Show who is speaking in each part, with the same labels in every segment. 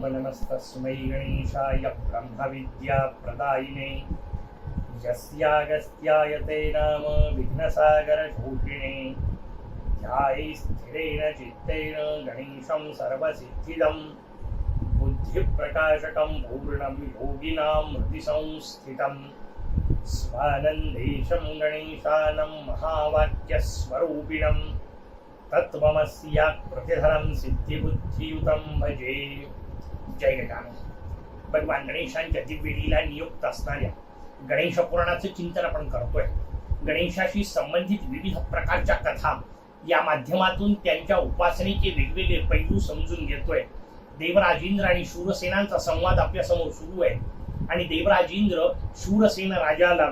Speaker 1: नमस्तस्मै गणेशाय ब्रह्मविद्याप्रदायिने यस्यागस्त्यायते नाम विघ्नसागरशोषिणे ध्याये स्थिरेण चित्तेन गणेशं सर्वसिद्धिदं बुद्धिप्रकाशकं पूर्णं योगिनां हृदि संस्थितं स्वानन्देशं गणेशानं महावाक्यस्वरूपिणं तत्त्वमस्या प्रतिधरं सिद्धिबुद्धियुतं भजे. जय गजानन. भगवान गणेशांच्या दिव्यलीला नियुक्त असणाऱ्या गणेश पुराणाचे चिंतन आपण करतोय. गणेशाशी संबंधित विविध प्रकारच्या कथा या माध्यमातून त्यांच्या उपासनेचे वेगवेगळे पैलू समजून घेतोय. देवराजेंद्र आणि शूरसेनांचा संवाद आपल्या समोर सुरू आहे आणि देवराजेंद्र शूरसेन राजाला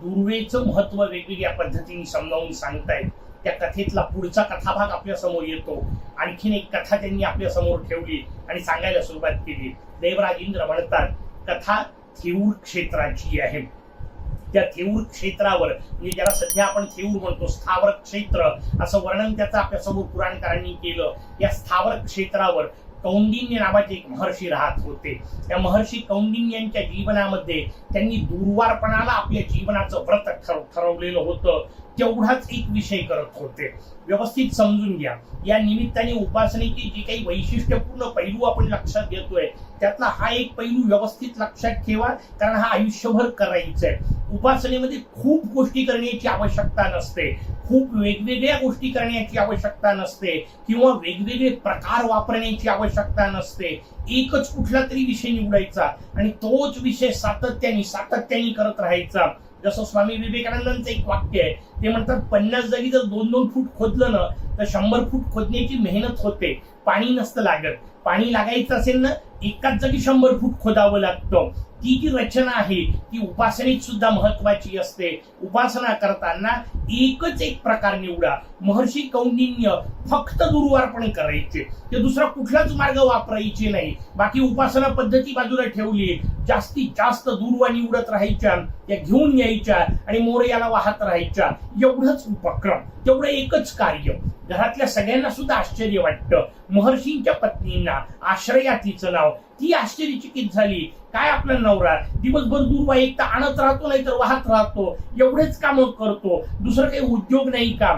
Speaker 1: दुर्वेचं महत्व वेगवेगळ्या पद्धतीने समजावून सांगतायत. त्या कथेतला पुढचा कथाभाग आपल्या समोर येतो. आणखीन एक कथा त्यांनी आपल्या समोर ठेवली आणि सांगायला सुरुवात केली. देवराजेंद्र म्हणतात कथा थेऊर क्षेत्राची आहे. त्या थेऊर क्षेत्रावर म्हणजे ज्याला सध्या आपण थेऊर म्हणतो स्थावर क्षेत्र असं वर्णन त्याचं आपल्या समोर पुराणकारांनी केलं. या स्थावर क्षेत्रावर कौंडिन्य नावाचे एक महर्षी राहत होते. त्या महर्षी कौंडिन्यांच्या जीवनामध्ये त्यांनी दूर्वारपणाला आपल्या जीवनाचं व्रत ठरवलेलं होतं. तेवढाच एक विषय करत होते. व्यवस्थित समजून घ्या. या निमित्ताने उपासनेची जी काही वैशिष्ट्यपूर्ण पैलू आपण लक्षात घेतोय त्यातला हा एक पैलू व्यवस्थित लक्षात ठेवा, कारण हा आयुष्यभर करायचा आहे. उपासनेमध्ये खूप गोष्टी करण्याची आवश्यकता नसते, खूप वेगवेगळ्या गोष्टी करण्याची आवश्यकता नसते किंवा वेगवेगळे प्रकार वापरण्याची आवश्यकता नसते. एकच कुठला तरी विषय निवडायचा आणि तोच विषय सातत्याने करत राहायचा. जसं स्वामी विवेकानंदांचं एक वाक्य आहे. ते म्हणतात 50 जागी जर 2-2 फूट खोदलं ना तर 100 फूट खोदण्याची मेहनत होते, पाणी नसतं लागत. पाणी लागायचं असेल ना एकाच जागी 100 फूट खोदावं लागतं. ती जी रचना आहे ती उपासनेत सुद्धा महत्वाची असते. उपासना करताना एकच एक प्रकार निवडा. महर्षी कौंडिन्य फक्त दुर्वारपण करायचे, ते दुसरा कुठलाच मार्ग वापरायचे नाही. बाकी उपासना पद्धती बाजूला ठेवली. जास्तीत जास्त दुर्वा निवडत राहायच्या, त्या घेऊन यायच्या आणि मोरयाला वाहत राहायच्या. एवढंच उपक्रम, तेवढं एकच कार्य. घरातल्या सगळ्यांना सुद्धा आश्चर्य वाटतं. महर्षींच्या पत्नींना आश्रया तिचं नाव, ती आश्चर्यचकित झाली. काय आपला नवरा दिवसभर दुर्वा एक तर आणत राहतो नाही तर वाहत राहतो, एवढेच काम करतो, दुसरं काही उद्योग नाही का?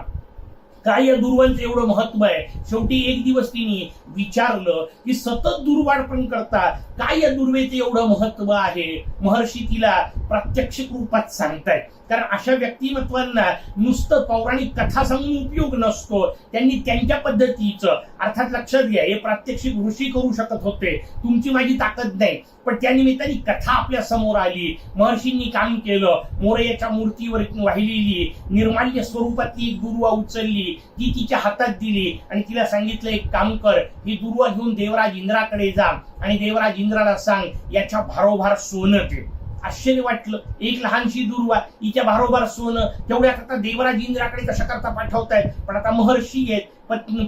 Speaker 1: काय या दुर्वांचं एवढं महत्व आहे? शेवटी एक दिवस तिने विचारलं की सतत दुर्वापण करता काय या दुर्वेचं एवढं महत्व आहे? महर्षी तिला प्रात्यक्षिक रूपात सांगतायत. कारण अशा व्यक्तिमत्वांना नुसतं पौराणिक कथा सांगून उपयोग नसतो. त्यांनी त्यांच्या पद्धतीचं, अर्थात लक्षात घ्या हे प्रात्यक्षिक ऋषी करू शकत होते, तुमची माझी ताकद नाही, पण त्या निमित्ताने कथा आपल्या समोर आली. महर्षींनी काम केलं. मोरयाच्या मूर्तीवर वाहिलेली निर्माल्य स्वरूपातली एक दुर्वा उचलली, ती तिच्या हातात दिली आणि तिला सांगितलं एक काम कर, ही दुर्वा घेऊन देवराज इंद्राकडे जा आणि देवराज इंद्राला सांग याच्या भारोभार सोनं दे. आश्चर्य वाटलं. एक लहानशी दुर्वा, हिच्या भारोभार सोनं, तेवढ्या करता देवराज इंद्राकडे कशा करता पाठवतायत? पण आता महर्षी आहेत,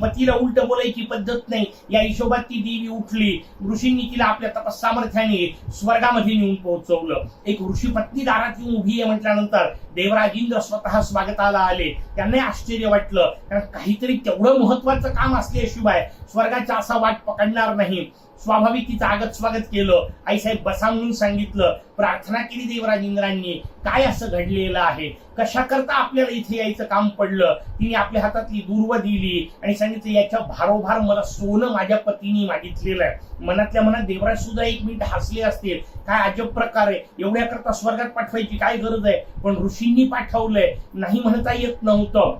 Speaker 1: पतीला उलट बोलायची पद्धत नाही. या हिशोबात ती देवी उठली. ऋषींनी तिला आपल्या तपस सामर्थ्याने स्वर्गामध्ये नेऊन पोहोचवलं. एक ऋषी पत्नी दारात येऊन उभी आहे म्हटल्यानंतर देवराज इंद्र स्वतः स्वागताला आले. त्यांना आश्चर्य वाटलं, कारण काहीतरी तेवढं महत्वाचं काम असल्याशिवाय स्वर्गाचा असा वाट पकडणार नाही. स्वाभाविक तिचं आगत स्वागत केलं. आईसाहेब बसा म्हणून सांगितलं. प्रार्थना केली देवराज इंद्रांनी. काय असं घडलेलं आहे? कशा करता आपल्याला इथे यायचं काम पडलं? तिने आपल्या हातातली दुर्वा दिली आणि सांगितलं याच्या भारोभार मला सोनं माझ्या पतीने मागितलेलं आहे. मनातल्या मनात देवराज सुद्धा एक मिनिट हसले असतील. काय अजब प्रकार आहे, एवढ्या करता स्वर्गात पाठवायची काय गरज आहे? पण ऋषींनी पाठवलंय, नाही म्हणता येत नव्हतं.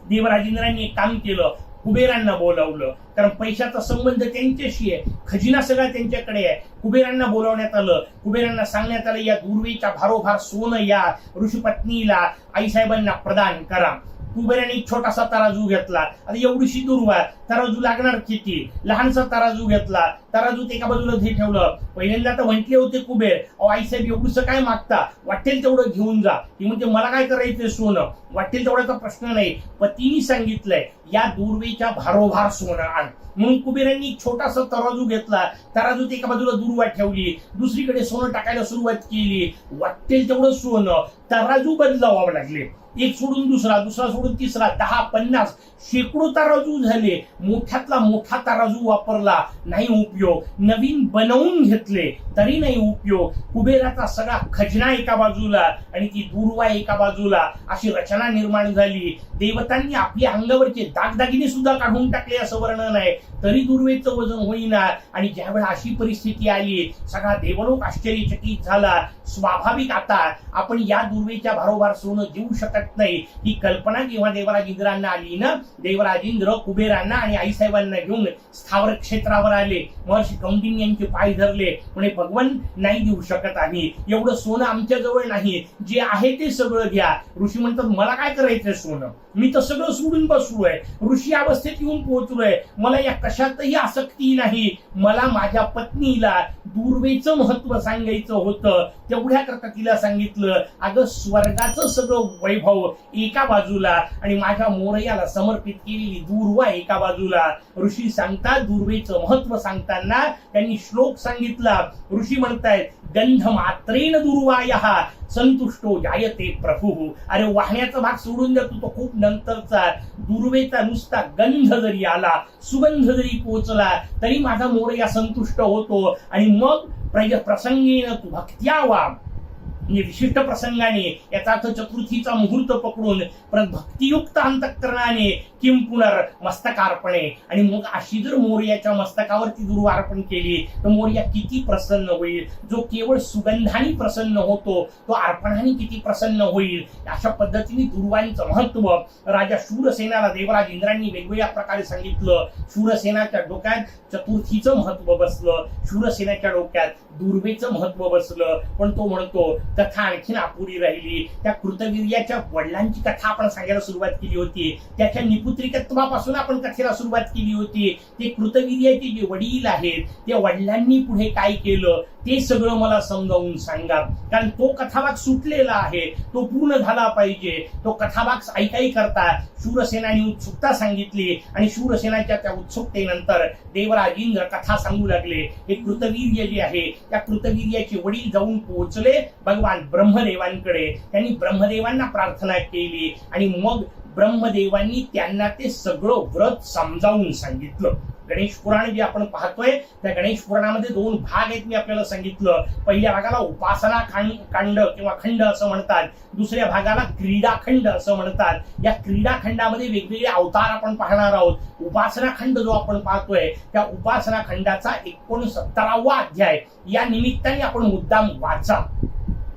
Speaker 1: देवराज इंद्रांनी एक काम केलं, कुबेरांना बोलावलं. कारण पैशाचा संबंध त्यांच्याशी आहे, खजिना सगळा त्यांच्याकडे आहे. कुबेरांना बोलावण्यात आलं. कुबेरांना सांगण्यात आलं या दुर्वेच्या भारोभार सोनं या ऋषीपत्नीला आईसाहेबांना प्रदान करा. कुबेराने एक छोटासा तराजू घेतला. आता एवढीशी दुर्वा, तराजू लागणार किती? लहानसा तराजू घेतला. तराजूत एका बाजूला ठेवलं. पहिल्यांदा तर म्हटले होते कुबेर, अहो आईसाहेब एवढंसं काय मागता, वाटेल तेवढं घेऊन जा. ती म्हणजे मला काय करायचंय सोनं, वाटेल तेवढ्याचा प्रश्न नाही. पतीने सांगितलंय या दुर्वेच्या भारोभार सोनं आण. म्हणून कुबेरांनी छोटासा तराजू घेतला. तराजूत एका बाजूला दुर्वा ठेवली, दुसरीकडे सोनं टाकायला सुरुवात केली. वाटेल तेवढं सोनं तराजू बदलावं लागले. एक सोडून दुसरा, दुसरा सोडून तिसरा, 10, 50 शेकडो तराजू झाले. मोठ्यातला मोठा तराजू वापरला, नाही उपयोग. नवीन बनवून घेतले तरी नाही उपयोग. कुबेराचा सगळा खजिना एका बाजूला आणि ती दूर्वा एका बाजूला, अशी रचना निर्माण झाली. देवतांनी आपल्या अंगावरचे दागदागिने सुद्धा काढून टाकले असं वर्णन आहे, तरी दुर्वेचं वजन होईना. आणि ज्यावेळा अशी परिस्थिती आली, सगळा देवलोक आश्चर्यचकित झाला. स्वाभाविक आता आपण या दुर्वेच्या भारोभार सोनं देऊ शकत नाही. ही कल्पना जेव्हा देवराज इंद्रांना आली ना, देवराज इंद्र कुबेरांना आणि आईसाहेबांना घेऊन स्थावर क्षेत्रावर आले. महर्षी कौंडिन्य यांचे पाय धरले, म्हणे भगवान नाही देऊ शकत आम्ही, एवढं सोनं आमच्या जवळ नाही, जे आहे ते सगळं घ्या. ऋषी म्हणतात मला काय करायचंय सोनं, मी तर सगळं सोडून बसलोय, ऋषी अवस्थेत येऊन पोहोचलोय, मला या कशातही आसक्ती नाही. मला माझ्या पत्नीला दुर्वेचं महत्व सांगायचं होतं, तेवढ्या करता तिला सांगितलं अगं स्वर्गाचं सगळं वैभव एका बाजूला आणि माझ्या मोरयाला समर्पित केलेली दुर्वा एका बाजूला. ऋषी सांगतात दुर्वेचं महत्व सांगताना त्यांनी श्लोक सांगितला. ऋषी म्हणतायत गंध मात्रेन दुर्वायः संतुष्टो जायते प्रभू. अरे वाहण्याचा भाग सोडून देतो तो खूप नंतरचा. दुर्वेचा नुसता गंध जरी आला, सुगंध जरी पोचला तरी माझा मोरया संतुष्ट होतो. आणि मग प्रसंगेन तू भक्त्या वा, म्हणजे विशिष्ट प्रसंगाने, याचा अर्थ चतुर्थीचा मुहूर्त पकडून भक्तियुक्त अंतःकरणाने किम पुनर मस्तकार्पणे. आणि मग अशी जर मोरयाच्या मस्तकावरती दुर्वा अर्पण केली तर मोरया किती प्रसन्न होईल. जो केवळ सुगंधाने प्रसन्न होतो तो अर्पणाने किती प्रसन्न होईल. अशा पद्धतीने दुर्वांचं महत्व राजा शूरसेनाला देवराज इंद्रांनी वेगवेगळ्या प्रकारे सांगितलं. शूरसेनाच्या डोक्यात चतुर्थीचं महत्व बसलं, शूरसेनाच्या डोक्यात दुर्वेचं महत्व बसलं. पण तो म्हणतो कथा आणखीन अपुरी राहिली. त्या कृतवीर्याच्या वडिलांची कथा आपण सांगायला सुरुवात केली होती, त्याच्या निपुत्रिकत्वापासून आपण कथेला सुरुवात केली होती. ते कृतवीर्याचे जे वडील आहेत त्या वडिलांनी पुढे काय केलं ते सगळं मला समजावून सांगा, कारण तो कथाभाग सुटलेला आहे, तो पूर्ण झाला पाहिजे. तो कथाभाग ऐकाई करता शूरसेनाने उत्सुकता सांगितली आणि शूरसेनाच्या त्या उत्सुकतेनंतर देवराज इंद्र कथा सांगू लागले. हे कृतवीर्य जे आहे त्या कृतवीर्याचे वडील जाऊन पोहोचले भगवान ब्रह्मदेवांकडे. त्यांनी ब्रह्मदेवांना प्रार्थना केली आणि मग ब्रह्मदेवांनी त्यांना ते सगळं व्रत समजावून सांगितलं. गणेश पुराण जे आपण पाहतोय त्या गणेश पुराणामध्ये 2 भाग आहेत, मी आपल्याला सांगितलं. पहिल्या भागाला उपासना कांड किंवा खंड असं म्हणतात, दुसऱ्या भागाला क्रीडाखंड असं म्हणतात. या क्रीडाखंडामध्ये वेगवेगळे अवतार आपण पाहणार आहोत. उपासना खंड जो आपण पाहतोय त्या उपासना खंडाचा 69वा अध्याय या निमित्ताने आपण मुद्दाम वाचा.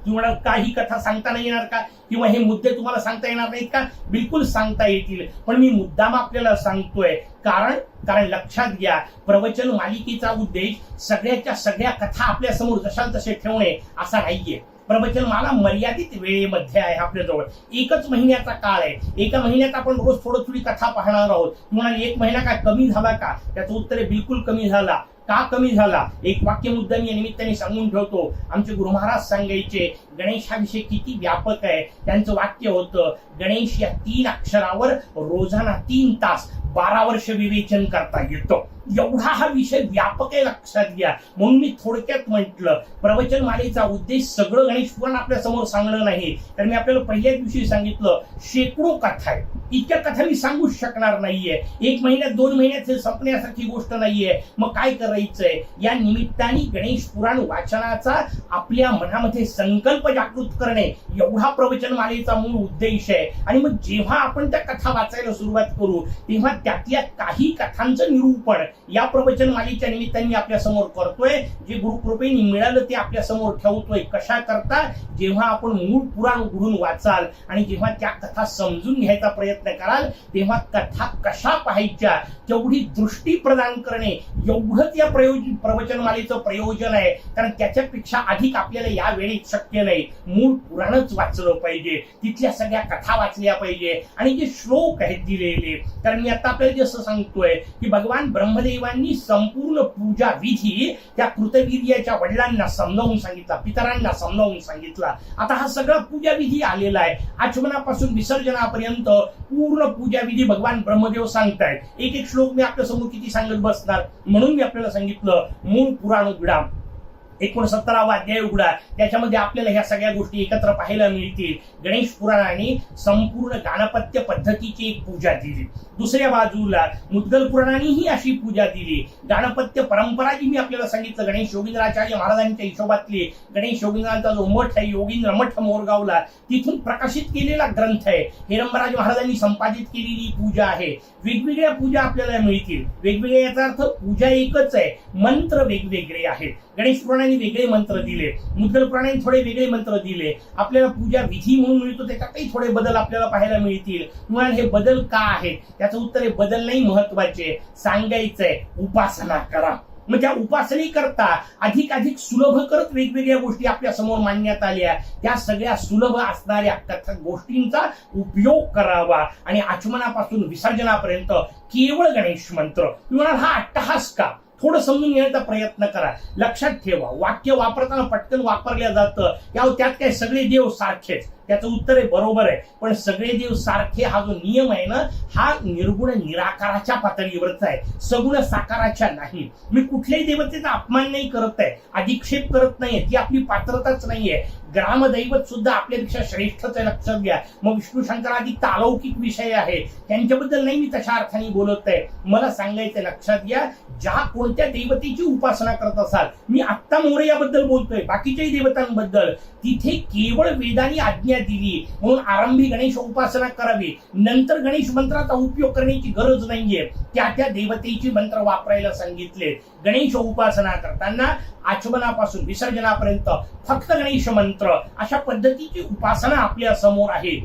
Speaker 1: तुम्हाला काही कथा सांगता नाही येणार का, किंवा हे मुद्दे तुम्हाला सांगता येणार नाहीत का? बिलकुल सांगता येतील, पण मी मुद्दाम आपल्याला सांगतोय. कारण लक्षात घ्या, प्रवचन मालिकेचा उद्देश सगळ्याच्या सगळ्या कथा आपल्या समोर जशाल तसे ठेवणे असा नाहीये. प्रवचन मला मर्यादित वेळेमध्ये आहे, आपल्याजवळ 1च महिन्याचा काळ आहे. एका महिन्यात आपण रोज थोडी कथा पाहणार आहोत. तुम्हाला 1 महिना काय कमी झाला का? त्याचं उत्तर आहे बिलकुल कमी झाला. का कमी झाला? एक वाक्य मुद्दाम या निमित्ताने सांगून ठेवतो. आमचे गुरु महाराज सांगायचे गणेश हा विषय किती व्यापक आहे. त्यांचं वाक्य होतं गणेश या 3 अक्षरावर रोजाना 3 तास 12 वर्ष विवेचन करता येतं. एवढा हा विषय व्यापक आहे, लक्षात घ्या. म्हणून मी थोडक्यात म्हटलं प्रवचन मालेचा उद्देश सगळं गणेश पुराण आपल्या समोर सांगणं नाही. तर मी आपल्याला पहिल्या दिवशी सांगितलं शेकडो कथा आहे, इतक्या कथा मी सांगूच शकणार नाहीये. 1 महिन्यात 2 महिन्यात संपण्यासारखी गोष्ट नाहीये. मग काय करायचंय, या निमित्ताने गणेश पुराण वाचनाचा आपल्या मनामध्ये संकल्प जागृत करणे एवढा प्रवचन मालेचा मूळ उद्देश आहे. आणि मग जेव्हा आपण त्या कथा वाचायला सुरुवात करू तेव्हा त्यातल्या काही कथांचं निरूपण या प्रवचन मालेच्या निमित्ताने आपल्या समोर करतोय. जे गुरुकृपेने मिळालं ते आपल्या समोर ठेवतोय. कशा करता? जेव्हा आपण मूळ पुराण उघडून वाचाल आणि जेव्हा त्या कथा समजून घ्यायचा प्रयत्न कराल तेव्हा कथा कशा पाहायच्या तेवढी दृष्टी प्रदान करणे एवढंच या प्रवचन मालेचं प्रयोजन आहे. कारण त्याच्यापेक्षा अधिक आपल्याला या वेळेत शक्य नाही. मूळ पुराणच वाचलं पाहिजे, तिथल्या सगळ्या कथा वाचल्या पाहिजे आणि जे श्लोक आहेत दिलेले. कारण मी आता आपल्याला जसं सांगतोय की भगवान ब्रह्मदेवांनी संपूर्ण पूजा विधी त्या कृतवीर्याच्या वडिलांना समजावून सांगितला, पितरांना समजावून सांगितला. आता हा सगळा पूजा विधी आलेला आहे. आचमनापासून विसर्जनापर्यंत पूर्ण पूजा विधी भगवान ब्रह्मदेव सांगतायत. एक एक श्लोक मी आपल्या समोर किती सांगत बसणार, म्हणून मी आपल्याला सांगितलं मूळ पुराण उघडा. 69वा अध्याय उघडा, त्याच्यामध्ये आपल्याला ह्या सगळ्या गोष्टी एकत्र पाहायला मिळतील. गणेश पुराणाने संपूर्ण गाणपत्य पद्धतीची एक पूजा दिली. दुसऱ्या बाजूला मुद्गल पुराणानेही अशी पूजा दिली. गाणपत्य परंपरा जी मी आपल्याला सांगितलं, गणेश योगींद्राचार्य महाराजांच्या हिशोबातली गणेश योगींद्रांचा जो मठ आहे, योगींद्र मठ मोरगावला, तिथून प्रकाशित केलेला ग्रंथ आहे. हेरंबराज महाराजांनी संपादित केलेली पूजा आहे. वेगवेगळ्या पूजा आपल्याला मिळतील. वेगवेगळ्या याचा अर्थ पूजा एकच आहे, मंत्र वेगवेगळे आहेत. गणेश पुराणाने वेगळे मंत्र दिले, मुद्गल पुराणाने थोडे वेगळे मंत्र दिले. आपल्याला पूजा विधी म्हणून मिळतो, त्याच्यातही थोडे बदल आपल्याला पाहायला मिळतील. तुम्हाला हे बदल का आहेत त्याचं उत्तर आहे, बदल नाही महत्वाचे, सांगायचंय उपासना करा. मग त्या उपासनेकरता अधिक सुलभ करत वेगवेगळ्या गोष्टी आपल्या समोर मांडण्यात आल्या. त्या सगळ्या सुलभ असणाऱ्या गोष्टींचा उपयोग करावा आणि आचमनापासून विसर्जनापर्यंत केवळ गणेश मंत्र. म्हणाल हा अट्टहास का? थोडं समजून घेण्याचा प्रयत्न करा. लक्षात ठेवा, वाक्य वापरताना पटकन वापरलं जातं, त्यात काय सगळे देव सारखेच? त्याचं उत्तर आहे बरोबर आहे, पण सगळे देव सारखे हा जो नियम आहे ना, हा निर्गुण निराकाराच्या पातळीवरचा आहे, सगुण साकाराच्या नाही. मी कुठल्याही देवतेचा अपमान नाही करत आहे, अधिक्षेप करत नाहीये, ती आपली पात्रताच नाहीये. ग्रामदैवत सुद्धा आपल्यापेक्षा श्रेष्ठच आहे, लक्षात घ्या. मग विष्णू शंकराधिक अलौकिक विषय आहे, त्यांच्याबद्दल नाही मी तशा अर्थाने बोलत आहे. मला सांगायचं लक्षात घ्या, ज्या कोणत्या देवतेची उपासना करत असाल, मी आत्ता मोरयाबद्दल बोलतोय, बाकीच्याही देवतांबद्दल, तिथे केवळ वेदांनी आज्ञा दिली म्हणून आरंभी गणेश उपासना करावी, नंतर गणेश मंत्राचा उपयोग करण्याची गरज नाहीये. त्या देवतेची मंत्र वापरायला सांगितले. गणेश उपासना करताना आचमनापासून विसर्जनापर्यंत फक्त गणेश मंत्र अशा पद्धतीची उपासना आपल्या समोर आहे,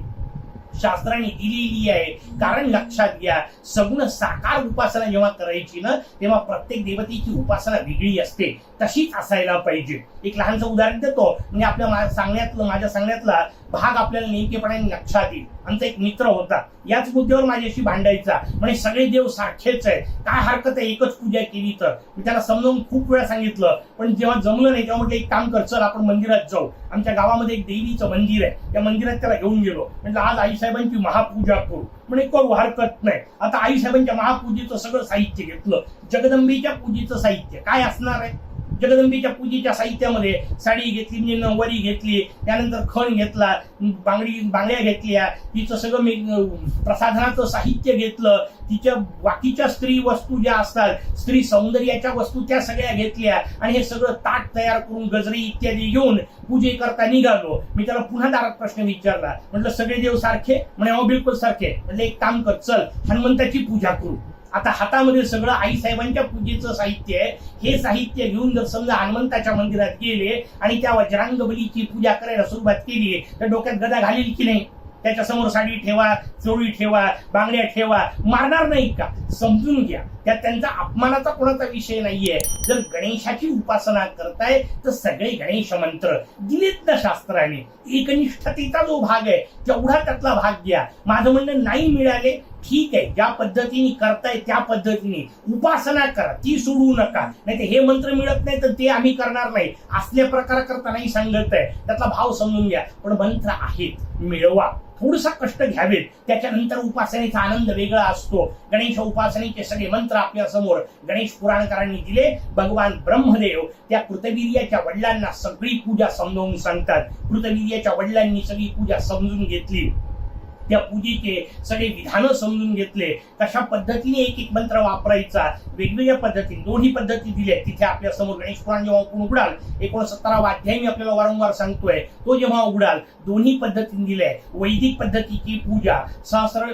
Speaker 1: शास्त्राने दिलेली आहे. कारण लक्षात घ्या, सगुण साकार उपासना जेव्हा करायची ना, तेव्हा प्रत्येक देवतेची उपासना वेगळी असते, तशीच असायला पाहिजे. एक लहानचं उदाहरण देतो, म्हणजे माझ्या सांगण्यातला भाग आपल्याला नेमकेपणाने लक्षात येईल. आमचा एक मित्र होता, याच मुद्द्यावर माझ्याशी भांडायचा, म्हणजे सगळे देव सारखेच आहेत, काय हरकत आहे एकच पूजा केली तर. मी त्याला समजावून खूप वेळा सांगितलं, पण जेव्हा जमलं नाही तेव्हा म्हटलं एक काम कर, चल आपण मंदिरात जाऊ. आमच्या गावामध्ये एक देवीचं मंदिर आहे, त्या मंदिरात त्याला घेऊन गेलो. म्हणजे आज आईसाहेबांची महापूजा करू, म्हणजे करू, हरकत नाही. आता आईसाहेबांच्या महापूजेचं सगळं साहित्य घेतलं. जगदंबेच्या पूजेचं साहित्य काय असणार आहे? जगदंबेच्या पूजेच्या साहित्यामध्ये साडी घेतली, म्हणजे नऊवारी घेतली, त्यानंतर खण घेतला, बांगड्या घेतल्या, तिचं सगळं मी प्रसाधनाचं साहित्य घेतलं, तिच्या बाकीच्या स्त्री वस्तू ज्या असतात, स्त्री सौंदर्याच्या वस्तू, त्या सगळ्या घेतल्या आणि हे सगळं ताट तयार करून गजरी इत्यादी घेऊन पूजेकरता निघालो. मी त्याला पुन्हा दारात प्रश्न विचारला, म्हटलं सगळे देव सारखे? म्हणे हो बिलकुल सारखे. म्हटलं एक काम कर, चल हनुमंताची पूजा करू. आता हातामध्ये सगळं आईसाहेबांच्या पूजेचं साहित्य आहे. हे साहित्य घेऊन जर समजा हनुमंताच्या मंदिरात गेले आणि त्या वज्रांग बलीची पूजा करायला सुरुवात केली, तर डोक्यात गदा घालील की नाही? त्याच्यासमोर साडी ठेवा, चोळी ठेवा, बांगड्या ठेवा, मारणार नाही का? समजून घ्या, त्यात त्यांचा अपमानाचा कोणाचा विषय नाहीये. जर गणेशाची उपासना करताय तर सगळे गणेश मंत्र दिलेत ना शास्त्राने. एकनिष्ठतेचा जो भाग आहे तेवढा त्यातला भाग घ्या. माझं म्हणणं नाही मिळाले ठीक आहे, ज्या पद्धतीने करताय त्या पद्धतीने उपासना करा, ती सोडू नका. नाही तर हे मंत्र मिळत नाही तर ते आम्ही करणार नाही असल्या प्रकार करता नाही सांगत आहे, त्यातला भाव समजून घ्या. पण मंत्र आहेत, मिळवा, थोडसा कष्ट घ्यावेत, त्याच्यानंतर उपासनेचा आनंद वेगळा असतो. गणेश उपासनेचे सगळे मंत्र आपल्या समोर गणेश पुराणकारांनी दिले. भगवान ब्रह्मदेव त्या कृतवीर्याच्या वडिलांना सगळी पूजा समजावून सांगतात. कृतवीर्याच्या वडिलांनी सगळी पूजा समजून घेतली, त्या पूजेचे सगळे विधानं समजून घेतले, कशा पद्धतीने एक एक मंत्र वापरायचा, वेगवेगळ्या पद्धतीने दोन्ही पद्धती दिल्या. तिथे आपल्या समोर गणेश पुराण जेव्हा आपण उघडाल, 69वा अध्याय मी आपल्याला वारंवार सांगतोय, तो जेव्हा उघडाल दोन्ही पद्धतीने दिल्या. वैदिक पद्धतीची पूजा सहस्र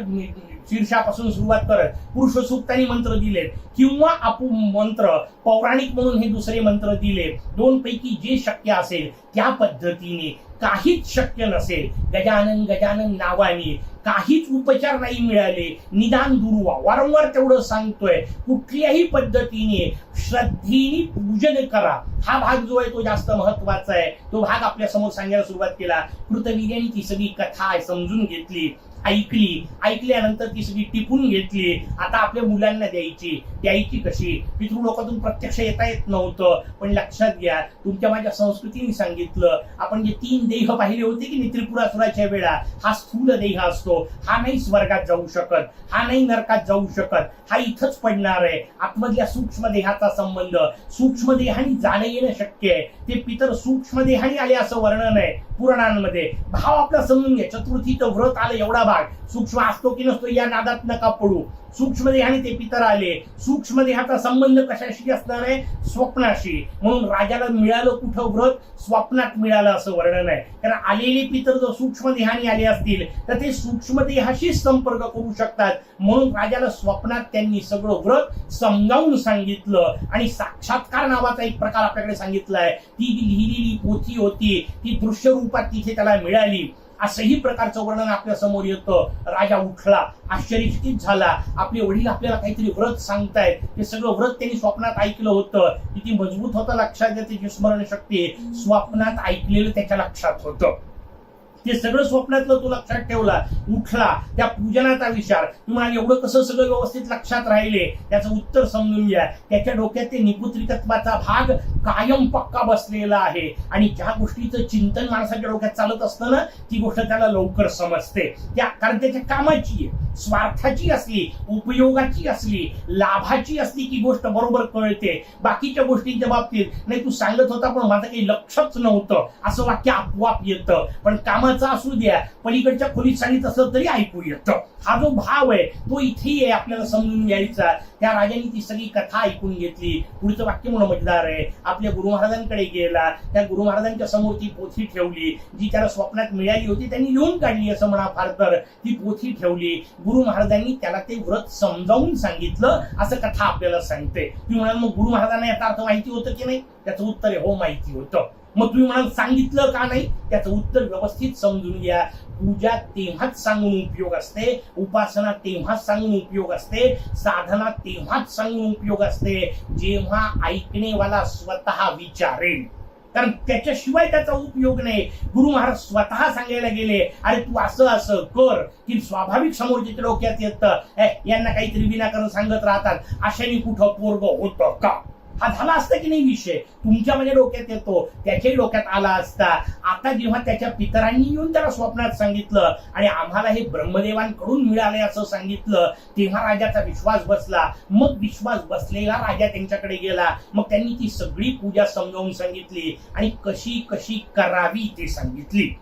Speaker 1: शीर्षापासून सुरुवात करत पुरुष सूक्तांनी मंत्र दिलेत, किंवा आपू मंत्र पौराणिक म्हणून हे दुसरे मंत्र दिले. दोन पैकी जे शक्य असेल त्या पद्धतीने, काहीच शक्य नसेल गजानन नावाने काहीच उपचार नाही मिळाले, निदान दुर्वा, वारंवार तेवढं सांगतोय, कुठल्याही पद्धतीने श्रद्धेने पूजन करा. हा भाग जो आहे तो जास्त महत्वाचा आहे. तो भाग आपल्या समोर सांगायला सुरुवात केला. कृतवीर्याने ती सगळी कथा समजून घेतली. ऐकल्यानंतर ती सगळी टिपून घेतली. आता आपल्या मुलांना द्यायची कशी? पितृलोकातून प्रत्यक्ष येता येत नव्हतं. पण लक्षात घ्या, तुमच्या माझ्या संस्कृतीने सांगितलं, आपण जे 3 देह पाहिले होते की त्रिपुरासुराच्या वेळा, हा स्थूल देह असतो. हा नाही स्वर्गात जाऊ शकत, हा नाही नरकात जाऊ शकत, हा इथंच पडणार आहे. आतमधल्या सूक्ष्म देहाचा संबंध, सूक्ष्म देहाने जाणं येणं शक्य आहे. ते पितर सूक्ष्म देहाने आले असं वर्णन आहे पुराणांमध्ये. भाव आपला समजून घ्या. चतुर्थीचं व्रत आलं एवढा भाग, सूक्ष्म असतो की नसतो या नादात नका पडू. सूक्ष्म देहाने ते पितर आले. सूक्ष्म देहाचा संबंध कशाशी असणार आहे? स्वप्नाशी. म्हणून राजाला मिळालं कुठं व्रत? स्वप्नात मिळालं असं वर्णन आहे. कारण आलेले पितर जर सूक्ष्म देहाने आले असतील तर ते सूक्ष्म देहाशी संपर्क करू शकतात. म्हणून राजाला स्वप्नात त्यांनी सगळं व्रत समजावून सांगितलं. आणि साक्षात्कार नावाचा एक प्रकार आपल्याकडे सांगितलाय. ती जी लिहिलेली पोथी होती ती दृश्य रूपात तिथे त्याला मिळाली. असंही प्रकारचं वर्णन आपल्या समोर येतं. राजा उठला, आश्चर्यचकित झाला. आपले वडील आपल्याला काहीतरी व्रत सांगतायत. ते सगळं व्रत त्यांनी स्वप्नात ऐकलं होतं. किती मजबूत होतं लक्षात घ्या त्याची स्मरणशक्ती. स्वप्नात ऐकलेलं त्याच्या लक्षात होतं. ते सगळं स्वप्नातलं तो लक्षात ठेवला. उठला, त्या पूजनाचा विचार. तुम्हाला एवढं कसं सगळं व्यवस्थित लक्षात राहिले? त्याचं उत्तर समजून घ्या. त्याच्या डोक्यात ते निपुत्रिकत्वाचा भाग कायम पक्का बसलेला आहे. आणि ज्या गोष्टीचं चिंतन माणसाच्या डोक्यात चालत असतं ना, ती गोष्ट त्याला लवकर समजते. कारण त्याच्या कामाची आहे. स्वार्थाची असली, उपयोगाची असली, लाभाची असली की गोष्ट बरोबर कळते. बाकीच्या गोष्टींच्या बाबतीत नाही, तू सांगत होता पण माझं काही लक्षच नव्हतं असं वाक्य आपोआप येतं. पण कामाचा असू द्या, पलीकडच्या खोलीत सांगितलं असलं तरी ऐकू येतं. हा जो भाव आहे तो इथेही आहे, आपल्याला समजून घ्यायचा. त्या राजाने ती सगळी कथा ऐकून घेतली. पुढचं वाक्य म्हणून मजेदार आहे. आपल्या गुरु महाराजांकडे गेला. त्या गुरु महाराजांच्या समोर ती पोथी ठेवली जी त्याला स्वप्नात मिळाली होती. त्यांनी लिहून काढली असं म्हणा फार तर. ती पोथी ठेवली. गुरु महाराजांनी त्याला ते व्रत समजावून सांगितलं असं कथा आपल्याला सांगते. तुम्ही म्हणाल मग गुरु महाराजांना याचा अर्थ माहिती होतं की नाही? त्याचं उत्तर आहे हो, माहिती होतं. मग तुम्ही म्हणाल सांगितलं का नाही? त्याचं उत्तर व्यवस्थित समजून घ्या. पूजा तेव्हाच सांगून उपयोग असते, उपासना तेव्हाच सांगून उपयोग असते, साधना तेव्हाच सांगून उपयोग असते जेव्हा ऐकणेवाला स्वतः विचारेल. कारण त्याच्याशिवाय त्याचा उपयोग नाही. गुरु महाराज स्वतः सांगायला गेले, अरे तू असं असं कर, की स्वाभाविक समोरच्या डोक्यात येतं यांना काहीतरी विनाकारण सांगत राहतात, अशाने कुठं पोरग होतं का? हा झाला असता की नाही विषय? तुमच्या माझ्या डोक्यात येतो, त्याच्याही डोक्यात आला असता. आता जेव्हा त्याच्या पितरांनी येऊन त्याला स्वप्नात सांगितलं आणि आम्हाला हे ब्रह्मदेवांकडून मिळाले असं सांगितलं, तेव्हा राजाचा विश्वास बसला. मग विश्वास बसलेला राजा त्यांच्याकडे गेला. मग त्यांनी ती सगळी पूजा समजावून सांगितली आणि कशी कशी करावी ते सांगितली.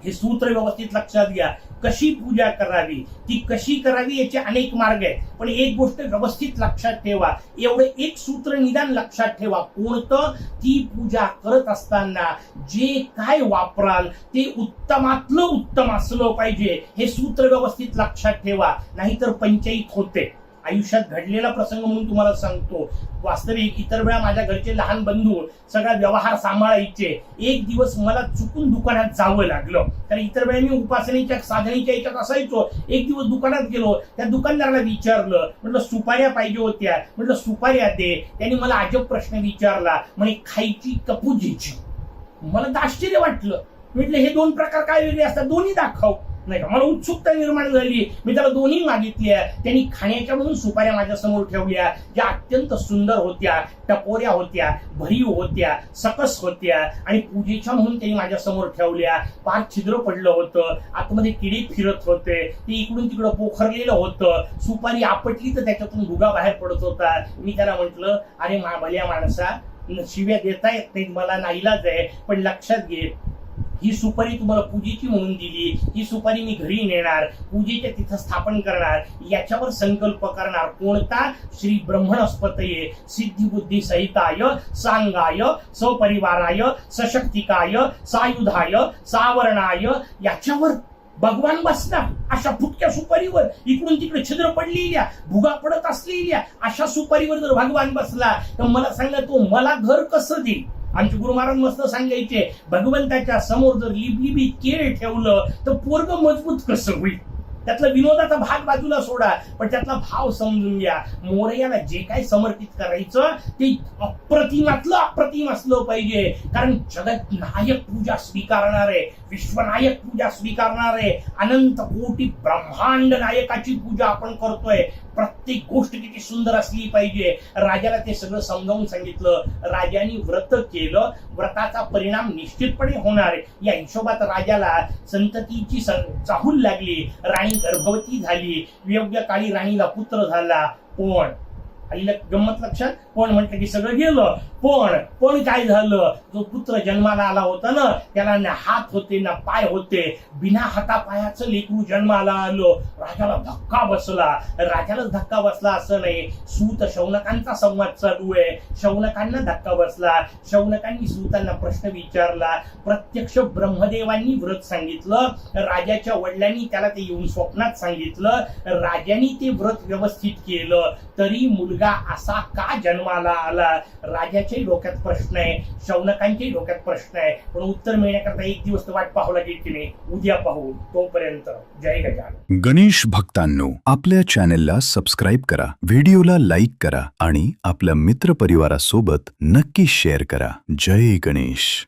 Speaker 1: हे सूत्र व्यवस्थित लक्षात घ्या. कशी पूजा करावी, ती कशी करावी याचे अनेक मार्ग आहेत. पण एक गोष्ट व्यवस्थित लक्षात ठेवा, एवढं एक सूत्र निदान लक्षात ठेवा. कोणतं? ती पूजा करत असताना जे काय वापराल ते उत्तमातलं उत्तम असलं पाहिजे. हे सूत्र व्यवस्थित लक्षात ठेवा, नाहीतर पंचायत होते. आयुष्यात घडलेला प्रसंग म्हणून तुम्हाला सांगतो. वास्तविक इतर वेळा माझ्या घरचे लहान बंधू सगळा व्यवहार सांभाळायचे. एक दिवस मला चुकून दुकानात जावं लागलं. कारण इतर वेळा मी उपासनेच्या साधनेच्या याच्यात असायचो. एक दिवस दुकानात गेलो. त्या दुकानदाराला विचारलं, म्हटलं सुपाऱ्या पाहिजे होत्या. म्हटलं सुपाऱ्या दे. त्यांनी मला अजब प्रश्न विचारला, म्हणे खायची का पूजेची? मला तर आश्चर्य वाटलं. म्हटलं हे 2 प्रकार काय वेगळे असतात? दोन्ही दाखव. नाही का, मला उत्सुकता निर्माण झाली. मी त्याला दोन्ही मागितल्या. त्यांनी खाण्याच्या म्हणून सुपाऱ्या माझ्या समोर ठेवल्या, ज्या अत्यंत सुंदर होत्या, टपोऱ्या होत्या, भरीव होत्या, सकस होत्या. आणि पूजेच्या म्हणून त्यांनी माझ्या समोर ठेवल्या. पार छिद्र पडलं होतं, आतमध्ये किडे फिरत होते, ते इकडून तिकडं पोखरलेलं होतं. सुपारी आपटली तर त्याच्यातून भुगा बाहेर पडत होता. मी त्याला म्हटलं, अरे भल्या माणसा, शिव्या देता येत नाही, मला नाईलाज आहे, पण लक्षात घे, ही सुपारी तुम्हाला पूजेची म्हणून दिली. ही सुपारी मी घरी नेणार, पूजेच्या तिथं स्थापन करणार, याच्यावर संकल्प करणार. कोणता? श्री ब्रह्मणस्पतये सिद्धिबुद्धी सहिताय सांगाय सपरिवाराय सशक्तिकाय सायुधाय सावरणाय, याच्यावर भगवान बसणार. अशा फुटक्या सुपारीवर, इकडून तिकडे छिद्र पडलेल्या, भुगा पडत असलेल्या अशा सुपारीवर जर भगवान बसला तर मला सांगा, तो मला घर कसं देईल? आमचे गुरु महाराज मस्त सांगायचे, भगवंताच्या समोर जर लिबलिबीत केळ ठेवलं तर पोरग मजबूत कसं होईल? त्यातला विनोदाचा भाग बाजूला सोडा, पण त्यातला भाव समजून घ्या. मोरयाला जे काय समर्पित करायचं ते अप्रतिमातलं अप्रतिम असलं पाहिजे. कारण जगत नायक पूजा स्वीकारणारे, विश्वनायक पूजा स्वीकारणारे, अनंत कोटी ब्रह्मांड नायकाची पूजा आपण करतोय. प्रत्येक गोष्ट किती सुंदर असली पाहिजे. राजाला ते सगळं समजावून सांगितलं. राजाने व्रत केलं, व्रताचा परिणाम निश्चितपणे होणार. या हिशोबात राजाला संततीची चाहूल लागली. राणी गर्भवती झाली. योग्य काळी राणीला पुत्र झाला. पण आईला गंमत लक्षात, पण म्हटलं की सगळं गेलं. पण काय झालं, जो पुत्र जन्माला आला होता ना, त्याला ना हात होते ना पाय होते. बिना हातापायाचं लेकरू जन्माला आलं. राजाला धक्का बसला. राजालाच धक्का बसला असं नाही, सूत शौनकांचा संवाद चालू आहे. शौनकांना धक्का बसला. शौनकांनी सूतांना प्रश्न विचारला. प्रत्यक्ष ब्रह्मदेवांनी व्रत सांगितलं. राजाच्या वडिलांनी त्याला ते येऊन स्वप्नात सांगितलं. राजाने ते व्रत व्यवस्थित केलं, तरी मुलगा असा का जन्माला आला. राजाच्याही डोक्यात प्रश्न आहे, शौनकांच्याही डोक्यात प्रश्न आहे. पण उत्तर मिळण्याकरता एक दिवस वाट पाहावं लागेल की नाही, उद्या पाहू. तोपर्यंत जय गजानन.
Speaker 2: गणेश भक्तांनो, आपल्या चॅनेलला सबस्क्राईब करा, व्हिडिओला लाईक करा आणि आपल्या मित्रपरिवारासोबत नक्की शेअर करा. जय गणेश.